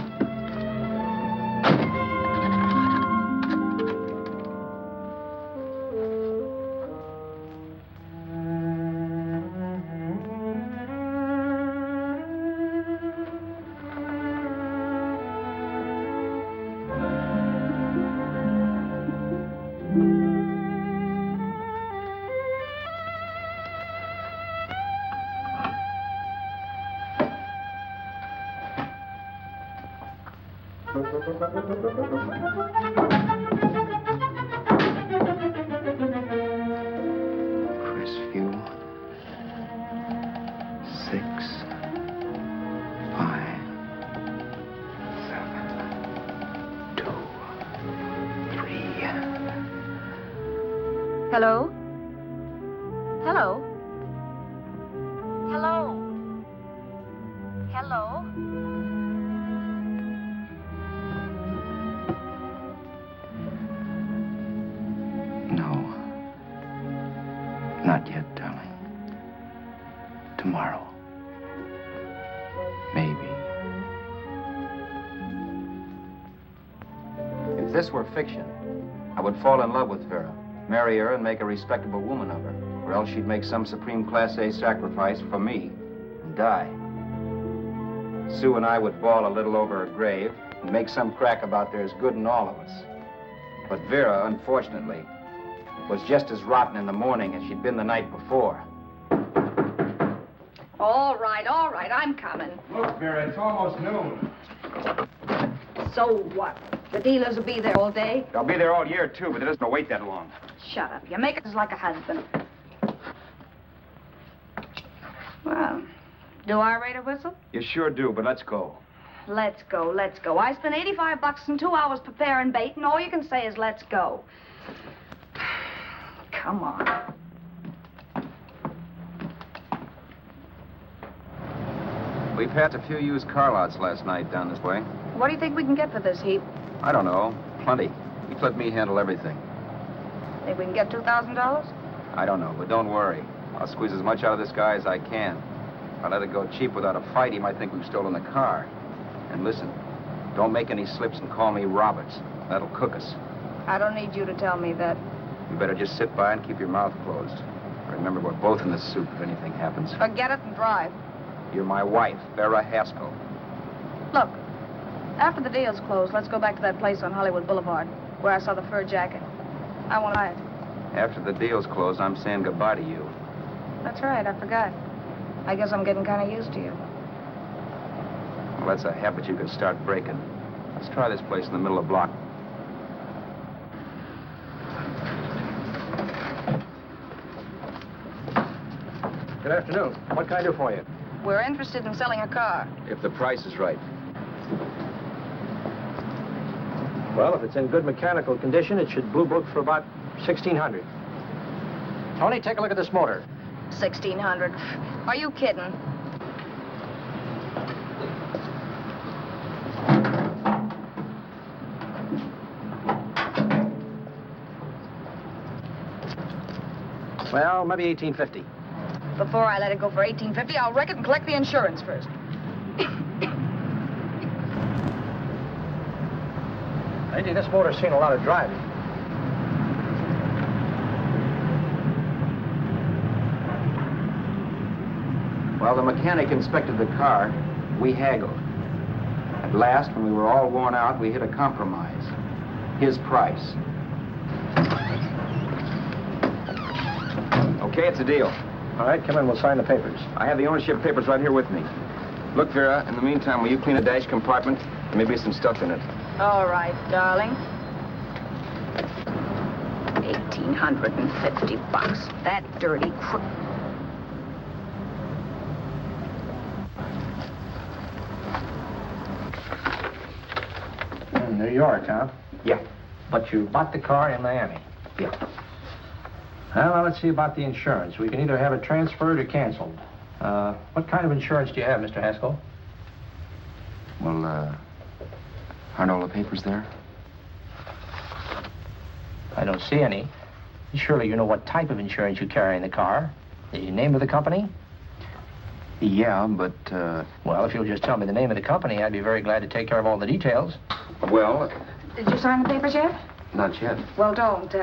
Crestview. 6, 5, 7, 2, 3. Hello? Hello? Hello? Hello? No. Not yet, darling. Tomorrow. Maybe. If this were fiction, I would fall in love with Vera, marry her, and make a respectable woman of her. Or else she'd make some supreme Class A sacrifice for me and die. Sue and I would bawl a little over her grave and make some crack about there's good in all of us. But Vera, unfortunately, was just as rotten in the morning as she'd been the night before. All right, I'm coming. Look, Vera, it's almost noon. So what? The dealers will be there all day? They'll be there all year, too, but it doesn't wait that long. Shut up. You make us like a husband. Well, do I rate a whistle? You sure do, but let's go. Let's go, let's go. I spent $85 in 2 hours preparing bait, and all you can say is let's go. Come on. We passed a few used car lots last night down this way. What do you think we can get for this heap? I don't know. Plenty. You let me handle everything. Think we can get $2,000? I don't know, but don't worry. I'll squeeze as much out of this guy as I can. If I let it go cheap without a fight, he might think we've stolen the car. And listen, don't make any slips and call me Roberts. That'll cook us. I don't need you to tell me that. You better just sit by and keep your mouth closed. Remember, we're both in the soup if anything happens. Forget it and drive. You're my wife, Vera Haskell. Look, after the deal's closed, let's go back to that place on Hollywood Boulevard where I saw the fur jacket. I want to buy it. After the deal's closed, I'm saying goodbye to you. That's right, I forgot. I guess I'm getting kind of used to you. Well, that's a habit you could start breaking. Let's try this place in the middle of the block. Good afternoon. What can I do for you? We're interested in selling a car. If the price is right. Well, if it's in good mechanical condition, it should blue book for about $1,600. Tony, take a look at this motor. $1,600. Are you kidding? Well, maybe 1850. Before I let it go for 1850, I'll wreck it and collect the insurance first. Lady, this motor's seen a lot of driving. While the mechanic inspected the car, we haggled. At last, when we were all worn out, we hit a compromise. His price. Okay, it's a deal. All right, come in, we'll sign the papers. I have the ownership papers right here with me. Look, Vera, in the meantime, will you clean the dash compartment? There may be some stuff in it. All right, darling. $1,850. That dirty crook. In New York, huh? Yeah. But you bought the car in Miami? Yeah. Well, now let's see about the insurance. We can either have it transferred or canceled. What kind of insurance do you have, Mr. Haskell? Well, aren't all the papers there? I don't see any. Surely you know what type of insurance you carry in the car. The name of the company? Yeah, but, Well, if you'll just tell me the name of the company, I'd be very glad to take care of all the details. well, Did you sign the papers yet? not yet. Well, don't.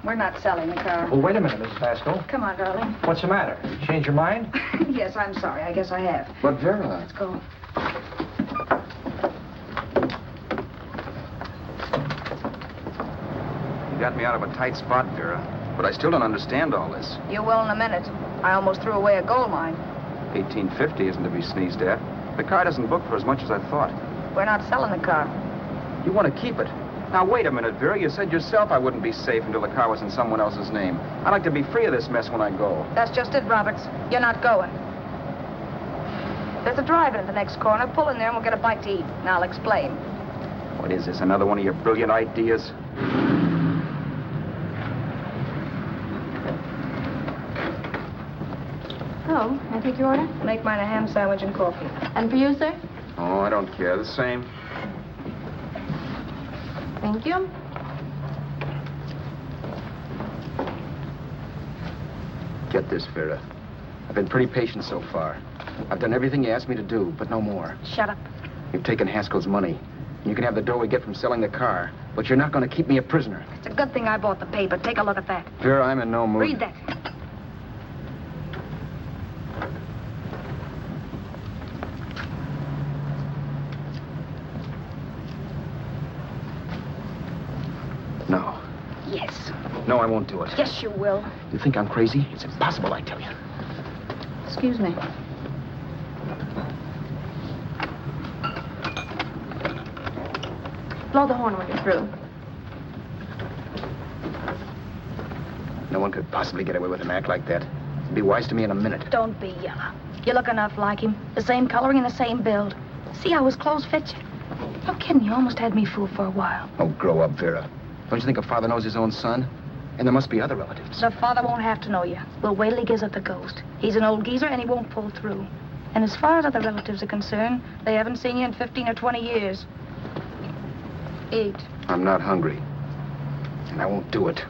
We're not selling the car. Well, wait a minute, Mrs. Haskell. Come on, darling. What's the matter? You changed your mind? Yes, I'm sorry. I guess I have. But, Vera... Let's go. You got me out of a tight spot, Vera. But I still don't understand all this. You will in a minute. I almost threw away a gold mine. 1850 isn't to be sneezed at. The car doesn't book for as much as I thought. We're not selling the car. You want to keep it. Now, wait a minute, Vera. You said yourself I wouldn't be safe until the car was in someone else's name. I'd like to be free of this mess when I go. That's just it, Roberts. You're not going. There's a drive-in at the next corner. Pull in there and we'll get a bite to eat. And I'll explain. What is this, another one of your brilliant ideas? Oh, I take your order? Make mine a ham sandwich and coffee. And for you, sir? Oh, I don't care. The same. Thank you. Get this, Vera. I've been pretty patient so far. I've done everything you asked me to do, but no more. Shut up. You've taken Haskell's money. You can have the dough we get from selling the car, but you're not going to keep me a prisoner. It's a good thing I bought the paper. Take a look at that. Vera, I'm in no mood. Read that. No. Yes. No, I won't do it. Yes, you will. You think I'm crazy? It's impossible, I tell you. Excuse me. Blow the horn when you're through. No one could possibly get away with an act like that. It'd be wise to me in a minute. Don't be yellow. You look enough like him. The same coloring and the same build. See how his clothes fit you? No kidding, you almost had me fooled for a while. Oh, grow up, Vera. Don't you think a father knows his own son? And there must be other relatives. The father won't have to know you. We'll wait till he gives up the ghost. He's an old geezer and he won't pull through. And as far as other relatives are concerned, they haven't seen you in 15 or 20 years. Eat. I'm not hungry. And I won't do it.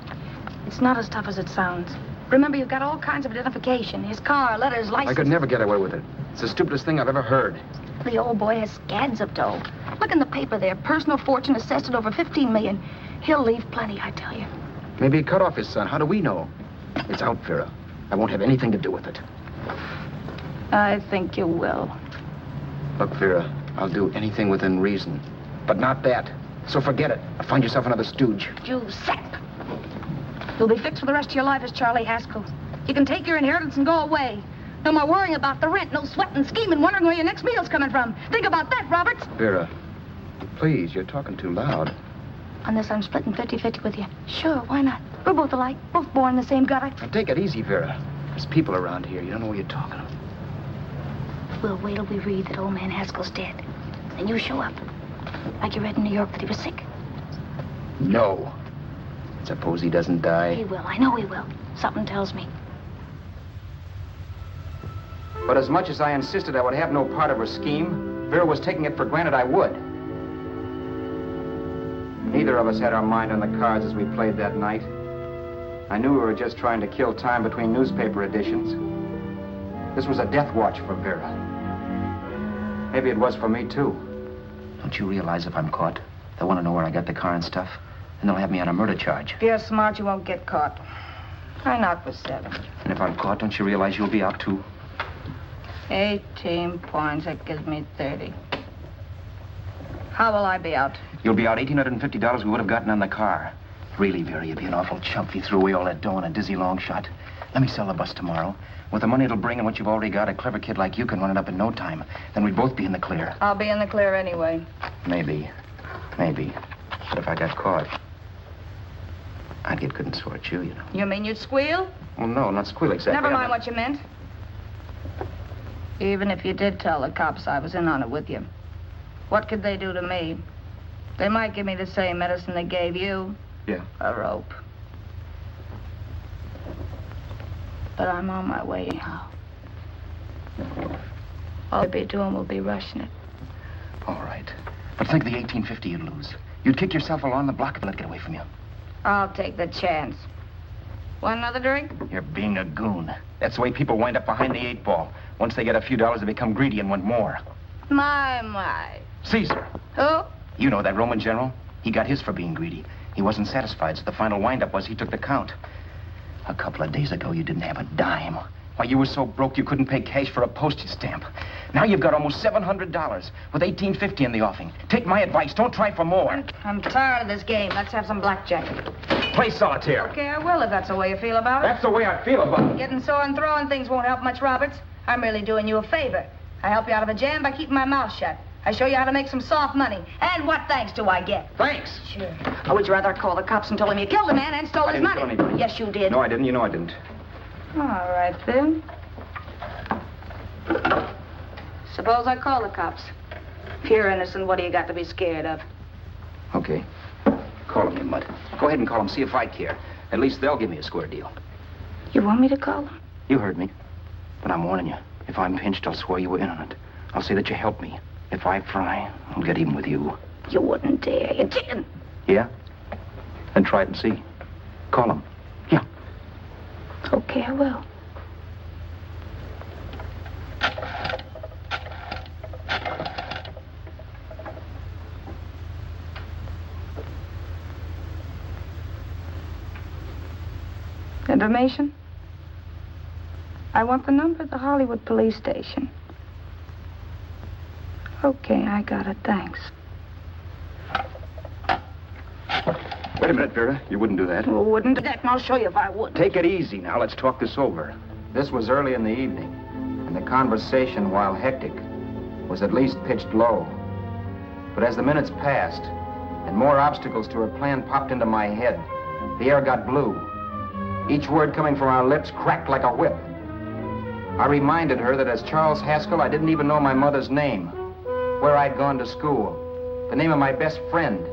It's not as tough as it sounds. Remember, you've got all kinds of identification. His car, letters, license. I could never get away with it. It's the stupidest thing I've ever heard. The old boy has scads of dough. Look in the paper there. Personal fortune assessed at over $15 million. He'll leave plenty, I tell you. Maybe he cut off his son. How do we know? It's out, Vera. I won't have anything to do with it. I think you will. Look, Vera, I'll do anything within reason. But not that. So forget it. Find yourself another stooge. You sap. You'll be fixed for the rest of your life as Charlie Haskell. You can take your inheritance and go away. No more worrying about the rent, no sweating, scheming, wondering where your next meal's coming from. Think about that, Roberts. Vera, please, you're talking too loud. On this, I'm splitting 50-50 with you. Sure, why not? We're both alike, both born in the same gutter. Now, take it easy, Vera. There's people around here. You don't know what you're talking about. We'll wait till we read that old man Haskell's dead. Then you show up. Like you read in New York that he was sick. No. Suppose he doesn't die. He will. I know he will. Something tells me. But as much as I insisted I would have no part of her scheme, Vera was taking it for granted I would. Neither of us had our mind on the cards as we played that night. I knew we were just trying to kill time between newspaper editions. This was a death watch for Vera. Maybe it was for me, too. Don't you realize if I'm caught, they'll want to know where I got the car and stuff, and they'll have me on a murder charge. If you're smart, you won't get caught. I knock for 7. And if I'm caught, don't you realize you'll be out, too? 18 points. That gives me 30. How will I be out? You'll be out $1,850 we would have gotten on the car. Really, Vera, you'd be an awful chump if you threw away all that dough on a dizzy long shot. Let me sell the bus tomorrow. With the money it'll bring and what you've already got, a clever kid like you can run it up in no time. Then we'd both be in the clear. I'll be in the clear anyway. Maybe. But if I got caught, I'd get good and sore at you, you know. You mean you'd squeal? Well, no, not squeal exactly. Never mind what you meant. Even if you did tell the cops I was in on it with you, what could they do to me? They might give me the same medicine they gave you. Yeah. A rope. But I'm on my way now. All I'll be doing will be rushing it. All right. But think of the $1,850 you'd lose. You'd kick yourself along the block if I let it get away from you. I'll take the chance. Want another drink? You're being a goon. That's the way people wind up behind the 8 ball. Once they get a few dollars, they become greedy and want more. My. Caesar. Who? You know that Roman general? He got his for being greedy. He wasn't satisfied, so the final wind-up was he took the count. A couple of days ago, you didn't have a dime. Why, you were so broke you couldn't pay cash for a postage stamp. Now you've got almost $700 with $1,850 in the offing. Take my advice. Don't try for more. I'm tired of this game. Let's have some blackjack. Play solitaire. Okay, I will if that's the way you feel about it. That's the way I feel about it. Getting sore and throwing things won't help much, Roberts. I'm really doing you a favor. I help you out of a jam by keeping my mouth shut. I show you how to make some soft money. And what thanks do I get? Thanks. Sure. Or would you rather call the cops and tell them you killed the man and stole his money? I didn't kill anybody. Yes, you did. No, I didn't. You know I didn't. All right, then. Suppose I call the cops. If you're innocent, what do you got to be scared of? Okay. Call them, you mutt. Go ahead and call them, see if I care. At least they'll give me a square deal. You want me to call them? You heard me. But I'm warning you. If I'm pinched, I'll swear you were in on it. I'll say that you helped me. If I fry, I'll get even with you. You wouldn't dare. You chicken. Yeah? Then try it and see. Call them. Yeah. Okay, I will. Information? I want the number of the Hollywood police station. Okay, I got it. Thanks. Wait a minute, Vera. You wouldn't do that. Well, wouldn't do that, and I'll show you if I would. Take it easy now. Let's talk this over. This was early in the evening, and the conversation, while hectic, was at least pitched low. But as the minutes passed, and more obstacles to her plan popped into my head, the air got blue. Each word coming from our lips cracked like a whip. I reminded her that as Charles Haskell, I didn't even know my mother's name, where I'd gone to school, the name of my best friend,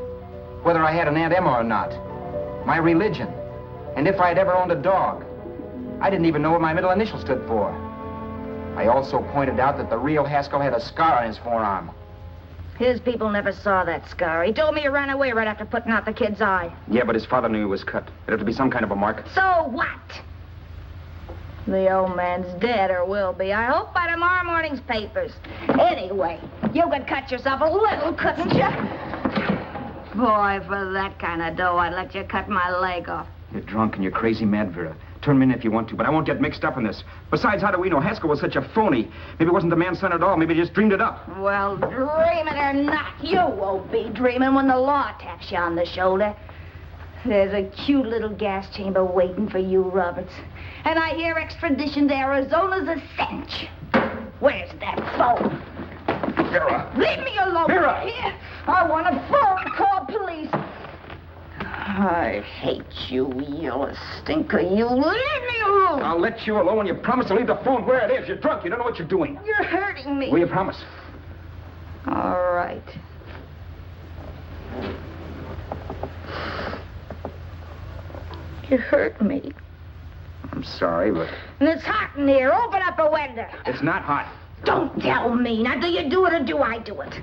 whether I had an Aunt Emma or not, my religion, and if I'd ever owned a dog. I didn't even know what my middle initial stood for. I also pointed out that the real Haskell had a scar on his forearm. His people never saw that scar. He told me he ran away right after putting out the kid's eye. Yeah, but his father knew he was cut. It'd have to be some kind of a mark. So what? The old man's dead, or will be. I hope by tomorrow morning's papers. Anyway, you could cut yourself a little, couldn't you? Boy, for that kind of dough, I'd let you cut my leg off. You're drunk and you're crazy mad, Vera. Turn me in if you want to, but I won't get mixed up in this. Besides, how do we know Haskell was such a phony? Maybe it wasn't the man's son at all. Maybe he just dreamed it up. Well, dreaming or not, you won't be dreaming when the law taps you on the shoulder. There's a cute little gas chamber waiting for you, Roberts. And I hear extradition to Arizona's a cinch. Where's that phone? Vera! Leave me alone! Vera! Here! I want a phone. Call police. I hate you, yellow stinker. You leave me alone. I'll let you alone when you promise to leave the phone where it is. You're drunk. You don't know what you're doing. You're hurting me. Will you promise? All right. You hurt me. I'm sorry, but... And it's hot in here. Open up a window. It's not hot. Don't tell me. Now, do you do it or do I do it?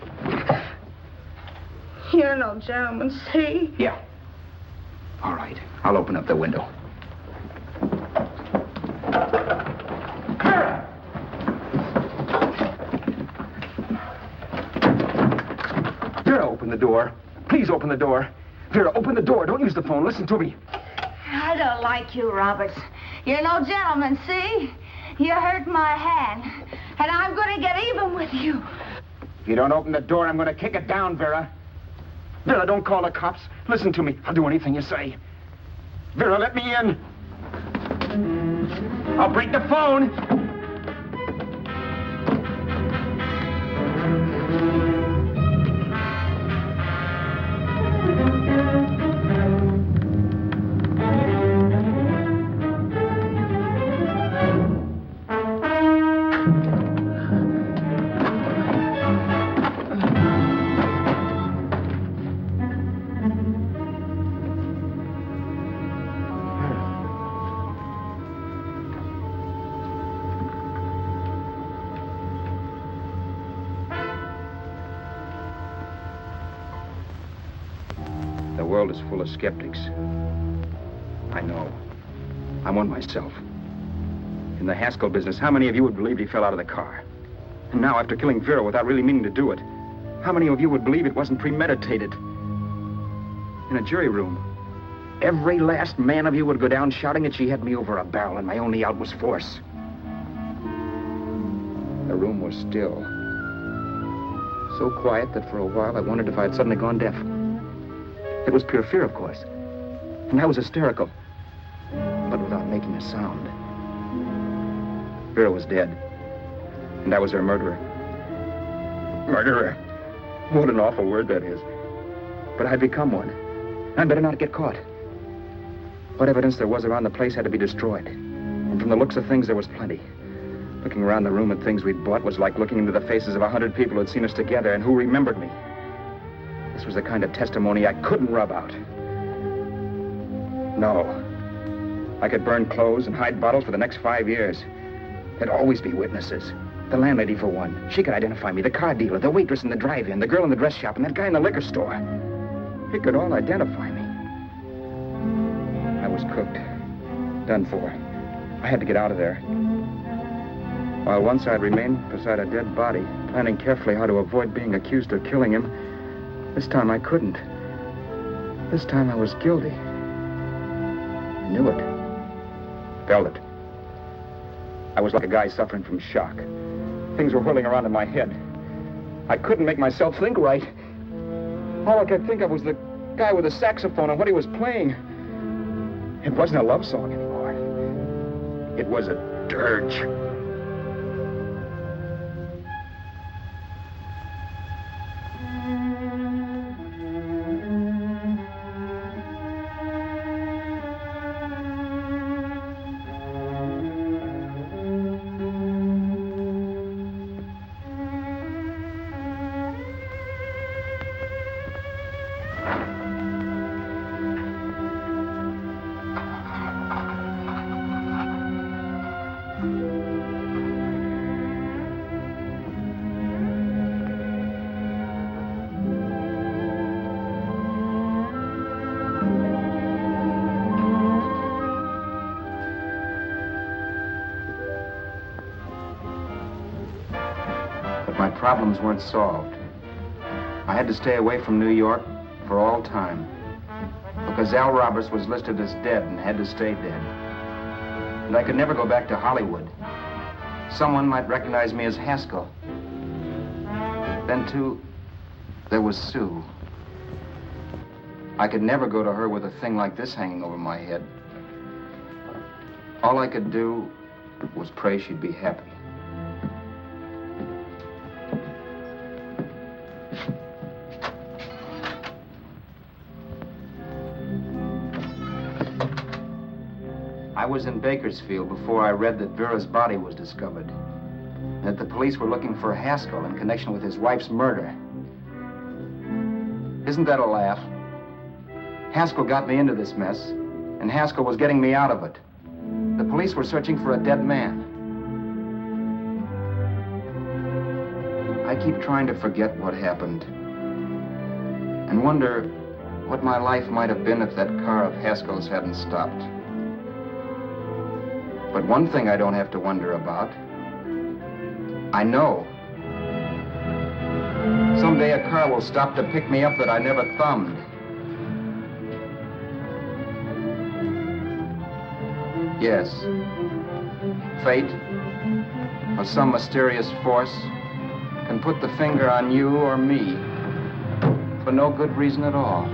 You're no gentleman, see? Yeah. All right. I'll open up the window. the door. Please open the door. Vera, open the door. Don't use the phone. Listen to me. I don't like you, Roberts. You're no gentleman, see? You hurt my hand, and I'm going to get even with you. If you don't open the door, I'm going to kick it down, Vera. Vera, don't call the cops. Listen to me. I'll do anything you say. Vera, let me in. I'll break the phone. The world is full of skeptics. I know. I'm one myself. In the Haskell business, how many of you would believe he fell out of the car? And now, after killing Vera without really meaning to do it, how many of you would believe it wasn't premeditated? In a jury room, every last man of you would go down shouting that she had me over a barrel and my only out was force. The room was still. So quiet that for a while I wondered if I had suddenly gone deaf. It was pure fear, of course. And I was hysterical, but without making a sound. Vera was dead, and I was her murderer. Murderer? What an awful word that is. But I'd become one. I'd better not get caught. What evidence there was around the place had to be destroyed. And from the looks of things, there was plenty. Looking around the room at things we'd bought was like looking into the faces of 100 people who had seen us together and who remembered me. This was the kind of testimony I couldn't rub out. No. I could burn clothes and hide bottles for the next 5 years. There'd always be witnesses. The landlady, for one. She could identify me. The car dealer, the waitress in the drive-in, the girl in the dress shop, and that guy in the liquor store. They could all identify me. I was cooked. Done for. I had to get out of there. While once I'd remained beside a dead body, planning carefully how to avoid being accused of killing him, this time I couldn't. This time I was guilty. I knew it. Felt it. I was like a guy suffering from shock. Things were whirling around in my head. I couldn't make myself think right. All I could think of was the guy with the saxophone and what he was playing. It wasn't a love song anymore. It was a dirge. Problems weren't solved. I had to stay away from New York for all time because Al Roberts was listed as dead and had to stay dead. And I could never go back to Hollywood. Someone might recognize me as Haskell. Then, too, there was Sue. I could never go to her with a thing like this hanging over my head. All I could do was pray she'd be happy. I was in Bakersfield before I read that Vera's body was discovered, and that the police were looking for Haskell in connection with his wife's murder. Isn't that a laugh? Haskell got me into this mess, and Haskell was getting me out of it. The police were searching for a dead man. I keep trying to forget what happened, and wonder what my life might have been if that car of Haskell's hadn't stopped. But one thing I don't have to wonder about. I know. Someday a car will stop to pick me up that I never thumbed. Yes. Fate, or some mysterious force, can put the finger on you or me for no good reason at all.